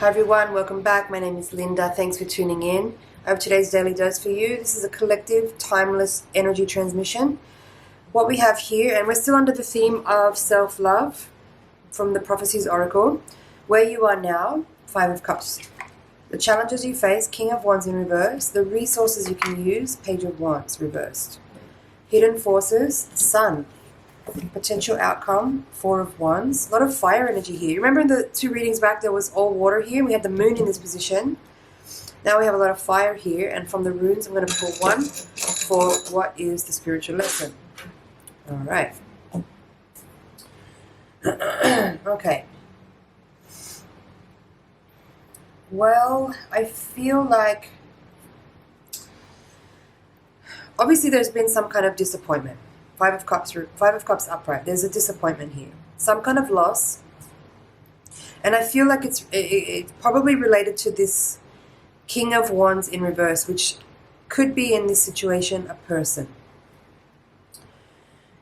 Hi everyone, welcome back. My name is Linda. Thanks for tuning in. I have today's daily dose for you. This is a collective, timeless energy transmission. What we have here, and we're still under the theme of self-love from the Prophecies Oracle. Where you are now, Five of Cups. The challenges you face, King of Wands in reverse. The resources you can use, Page of Wands reversed. Hidden forces, Sun. Potential outcome, Four of Wands. A lot of fire energy here. Remember in the two readings back there was all water here. We had the moon in this position. Now we have a lot of fire here, and from the runes I'm going to pull one for what is the spiritual lesson. Alright. Okay. Well, I feel like obviously there's been some kind of disappointment. Five of Cups upright. There's a disappointment here. Some kind of loss. And I feel like it's probably related to this King of Wands in reverse, which could be in this situation a person.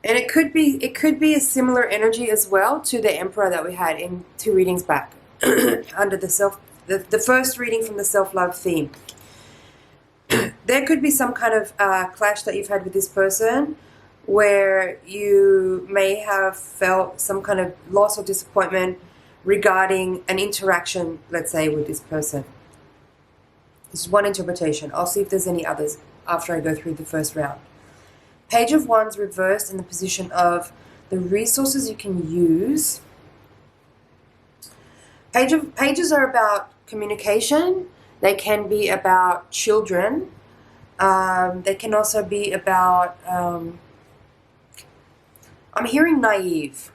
And it could be a similar energy as well to the Emperor that we had in two readings back under the first reading from the self-love theme. There could be some kind of clash that you've had with this person, where you may have felt some kind of loss or disappointment regarding an interaction, let's say, with this person. This is one interpretation. I'll see if there's any others after I go through the first round. Page of Wands reversed in the position of the resources you can use. Pages are about communication. They can be about children. They can also be about... I'm hearing naive.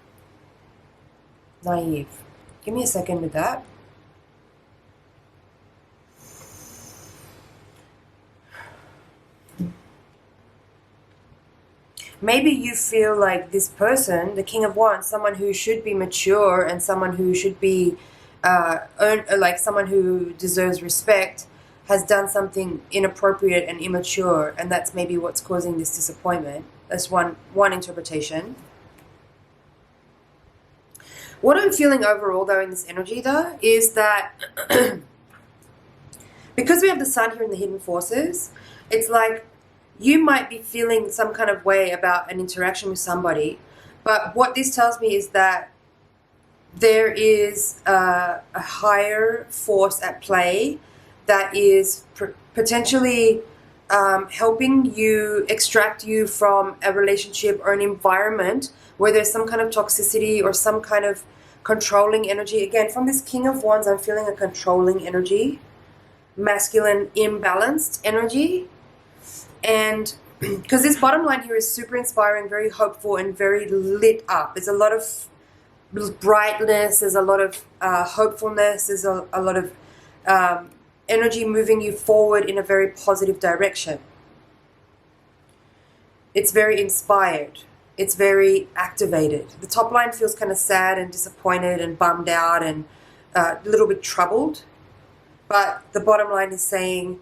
Naive. Give me a second with that. Maybe you feel like this person, the King of Wands, someone who should be mature and someone who should be like someone who deserves respect, has done something inappropriate and immature, and that's maybe what's causing this disappointment. That's one interpretation. What I'm feeling overall, though, in this energy, though, is that because we have the Sun here in the hidden forces, it's like you might be feeling some kind of way about an interaction with somebody, but what this tells me is that there is a higher force at play that is potentially helping you extract you from a relationship or an environment where there's some kind of toxicity or some kind of controlling energy. Again, from this King of Wands, I'm feeling a controlling energy, masculine imbalanced energy. And because this bottom line here is super inspiring, very hopeful, and very lit up. There's a lot of brightness, there's a lot of hopefulness, there's a lot of energy moving you forward in a very positive direction. It's very inspired. It's very activated. The top line feels kind of sad and disappointed and bummed out and a little bit troubled. But the bottom line is saying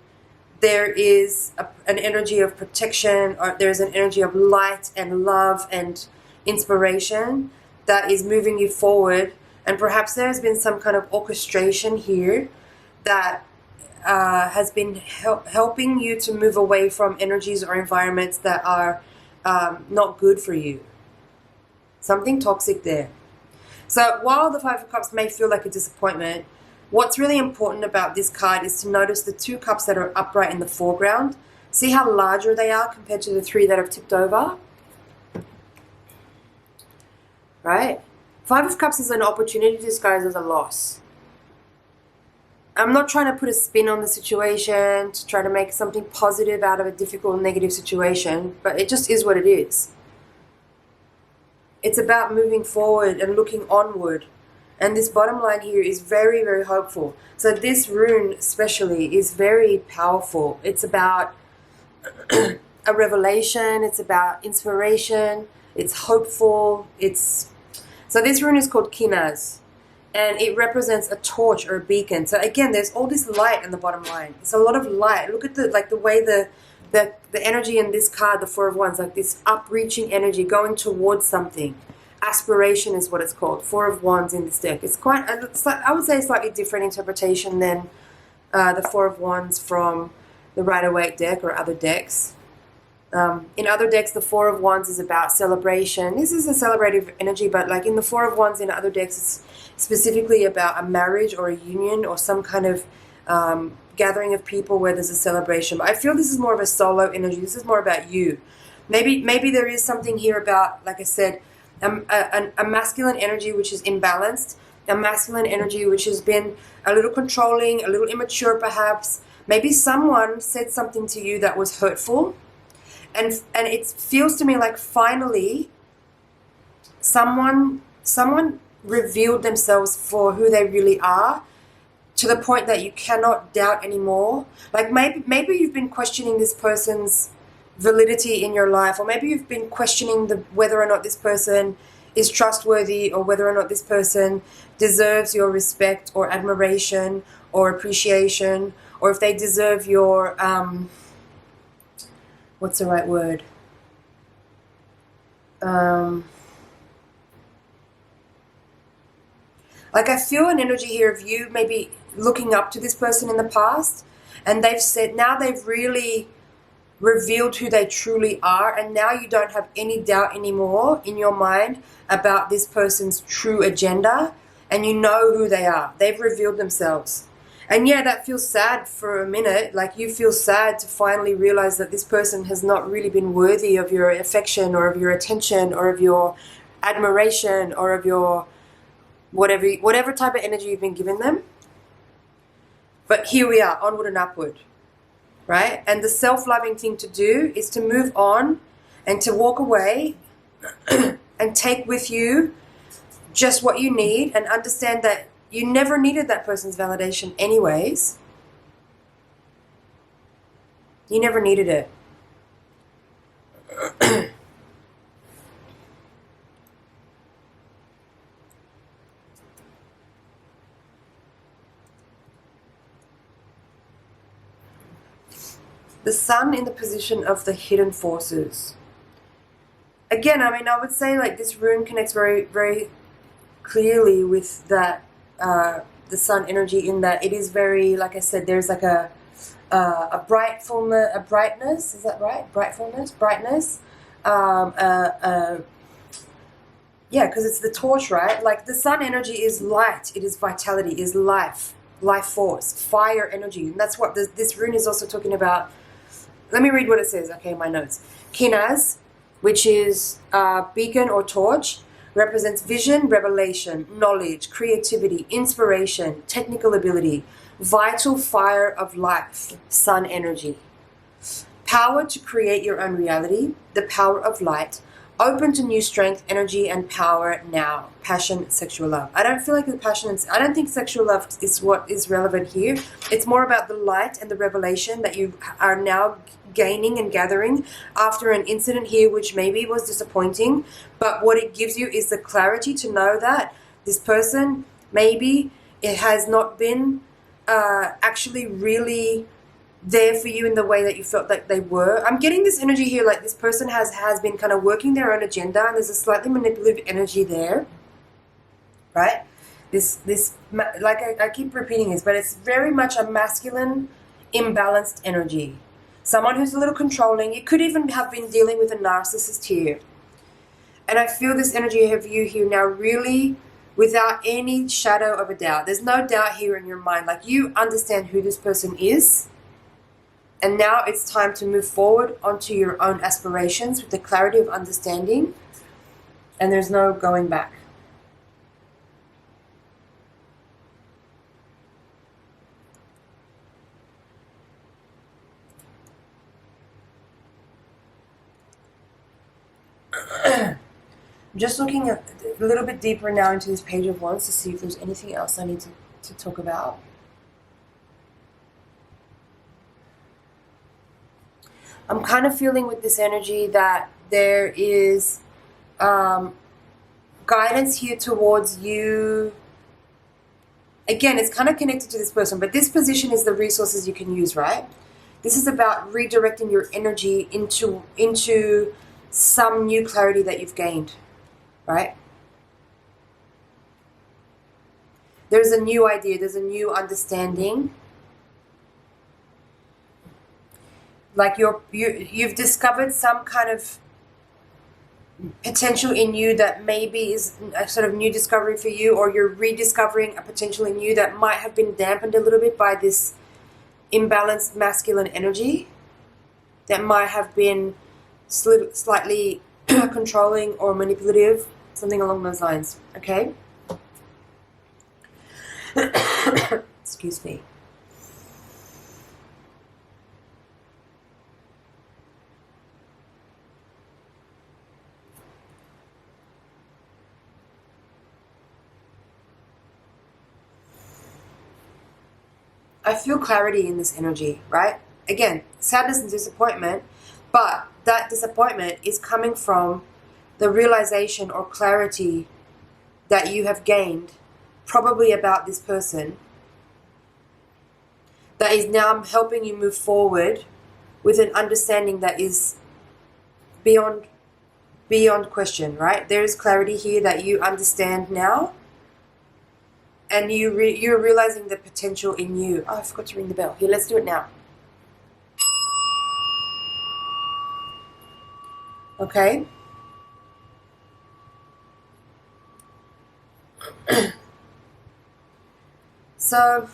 there is an energy of protection, or there's an energy of light and love and inspiration that is moving you forward. And perhaps there has been some kind of orchestration here that has been helping you to move away from energies or environments that are not good for you. Something toxic there. So while the Five of Cups may feel like a disappointment, what's really important about this card is to notice the two cups that are upright in the foreground. See how larger they are compared to the three that have tipped over? Right? Five of Cups is an opportunity disguised as a loss. I'm not trying to put a spin on the situation to try to make something positive out of a difficult, negative situation, but it just is what it is. It's about moving forward and looking onward. And this bottom line here is very, very hopeful. So this rune especially is very powerful. It's about a revelation. It's about inspiration. It's hopeful. So this rune is called Kinaz. And it represents a torch or a beacon. So again, there's all this light in the bottom line. It's a lot of light. Look at the way the energy in this card, the Four of Wands, like this upreaching energy going towards something, aspiration is what it's called. Four of Wands in this deck. It's quite, I would say, a slightly different interpretation than the Four of Wands from the Rider-Waite deck or other decks. In other decks, the Four of Wands is about celebration. This is a celebrative energy, but like in the Four of Wands in other decks, it's specifically about a marriage or a union or some kind of gathering of people where there's a celebration. But I feel this is more of a solo energy. This is more about you. Maybe there is something here about, like I said, a masculine energy which is imbalanced, a masculine energy which has been a little controlling, a little immature perhaps. Maybe someone said something to you that was hurtful, and it feels to me like finally someone revealed themselves for who they really are, to the point that you cannot doubt anymore. Like maybe you've been questioning this person's validity in your life, or maybe you've been questioning whether or not this person is trustworthy, or whether or not this person deserves your respect or admiration or appreciation, or if they deserve your what's the right word, like I feel an energy here of you maybe looking up to this person in the past, and now they've really revealed who they truly are, and now you don't have any doubt anymore in your mind about this person's true agenda, and you know who they are. They've revealed themselves. And yeah, that feels sad for a minute. Like you feel sad to finally realize that this person has not really been worthy of your affection or of your attention or of your admiration or of your whatever type of energy you've been giving them. But here we are, onward and upward, right? And the self-loving thing to do is to move on and to walk away and take with you just what you need, and understand that you never needed that person's validation anyways. You never needed it. The Sun in the position of the hidden forces. Again, I mean, I would say like this rune connects very, very clearly with that, the Sun energy, in that it is very, like I said, there's like a brightness, is that right? Brightness. Yeah, because it's the torch, right? Like the Sun energy is light, it is vitality, is life force, fire energy. And that's what this rune is also talking about. Let me read what it says, okay, in my notes. Kinaz, which is beacon or torch, represents vision, revelation, knowledge, creativity, inspiration, technical ability, vital fire of life, Sun energy. Power to create your own reality, the power of light, open to new strength, energy, and power now. Passion, sexual love. I don't feel like I don't think sexual love is what is relevant here. It's more about the light and the revelation that you are now gaining and gathering after an incident here which maybe was disappointing, but what it gives you is the clarity to know that this person, maybe it has not been actually really there for you in the way that you felt like they were. I'm getting this energy here like this person has been kind of working their own agenda, and there's a slightly manipulative energy there, right? This like I keep repeating this, but it's very much a masculine imbalanced energy. Someone who's a little controlling. You could even have been dealing with a narcissist here. And I feel this energy of you here now really without any shadow of a doubt. There's no doubt here in your mind. Like you understand who this person is. And now it's time to move forward onto your own aspirations with the clarity of understanding. And there's no going back. I'm just looking a little bit deeper now into this Page of Wands to see if there's anything else I need to talk about. I'm kind of feeling with this energy that there is guidance here towards you. Again, it's kind of connected to this person, but this position is the resources you can use, right? This is about redirecting your energy into some new clarity that you've gained, right? There's a new idea. There's a new understanding. Like you've discovered some kind of potential in you that maybe is a sort of new discovery for you, or you're rediscovering a potential in you that might have been dampened a little bit by this imbalanced masculine energy, that might have been slightly controlling or manipulative, something along those lines, okay? Excuse me. I feel clarity in this energy, right? Again, sadness and disappointment, but that disappointment is coming from the realization or clarity that you have gained, probably about this person, that is now helping you move forward with an understanding that is beyond question, right? There is clarity here that you understand now. And you're realizing the potential in you. Oh, I forgot to ring the bell. Here, let's do it now. Okay. So,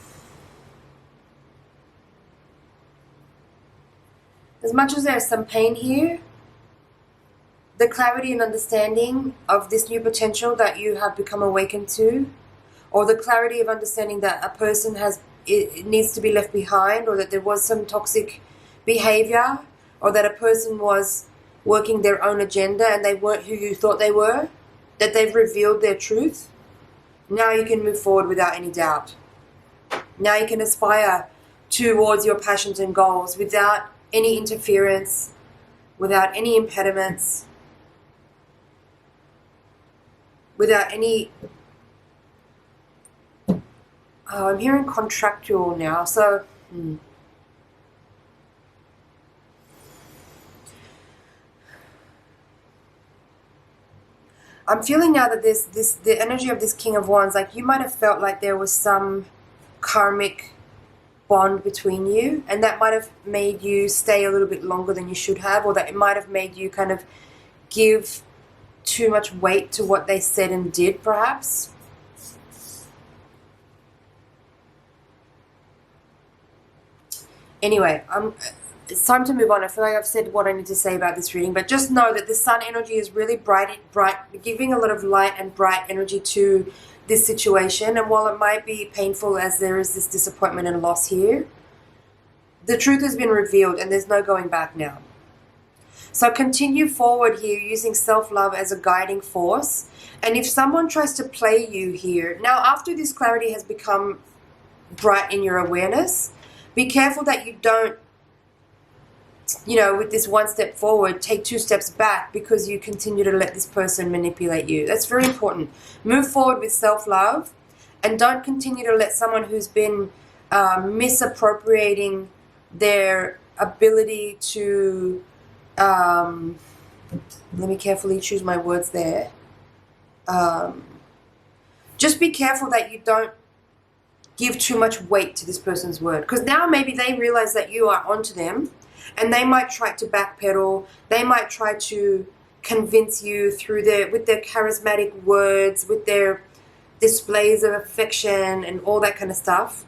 as much as there's some pain here, the clarity and understanding of this new potential that you have become awakened to, or the clarity of understanding that a person it needs to be left behind, or that there was some toxic behavior, or that a person was working their own agenda and they weren't who you thought they were, that they've revealed their truth. Now you can move forward without any doubt. Now you can aspire towards your passions and goals without any interference, without any impediments, without any... Oh, I'm hearing contractual now, so... I'm feeling now that the energy of this King of Wands, like you might have felt like there was some karmic bond between you, and that might have made you stay a little bit longer than you should have, or that it might have made you kind of give too much weight to what they said and did, perhaps. Anyway, it's time to move on. I feel like I've said what I need to say about this reading, but just know that the sun energy is really bright, giving a lot of light and bright energy to this situation. And while it might be painful as there is this disappointment and loss here, the truth has been revealed and there's no going back now. So continue forward here using self-love as a guiding force. And if someone tries to play you here, now after this clarity has become bright in your awareness, be careful that you don't, with this one step forward, take two steps back because you continue to let this person manipulate you. That's very important. Move forward with self-love and don't continue to let someone who's been misappropriating their ability to, let me carefully choose my words there. Just be careful that you don't give too much weight to this person's word, because now maybe they realize that you are onto them, and they might try to backpedal. They might try to convince you with their charismatic words, with their displays of affection and all that kind of stuff,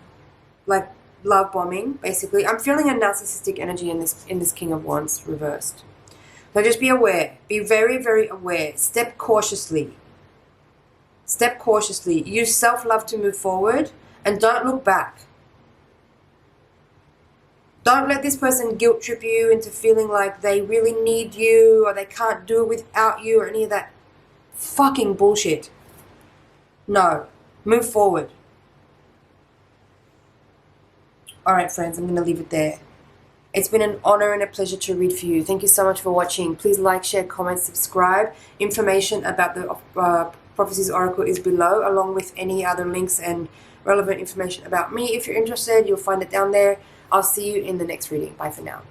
like love bombing, basically. I'm feeling a narcissistic energy in this King of Wands reversed. So just be aware. Be very, very aware. Step cautiously. Step cautiously. Use self-love to move forward, and don't look back. Don't let this person guilt trip you into feeling like they really need you or they can't do it without you or any of that fucking bullshit. No. Move forward. Alright friends, I'm going to leave it there. It's been an honor and a pleasure to read for you. Thank you so much for watching. Please like, share, comment, subscribe. Information about the Prophecies Oracle is below, along with any other links and relevant information about me. If you're interested, you'll find it down there. I'll see you in the next reading. Bye for now.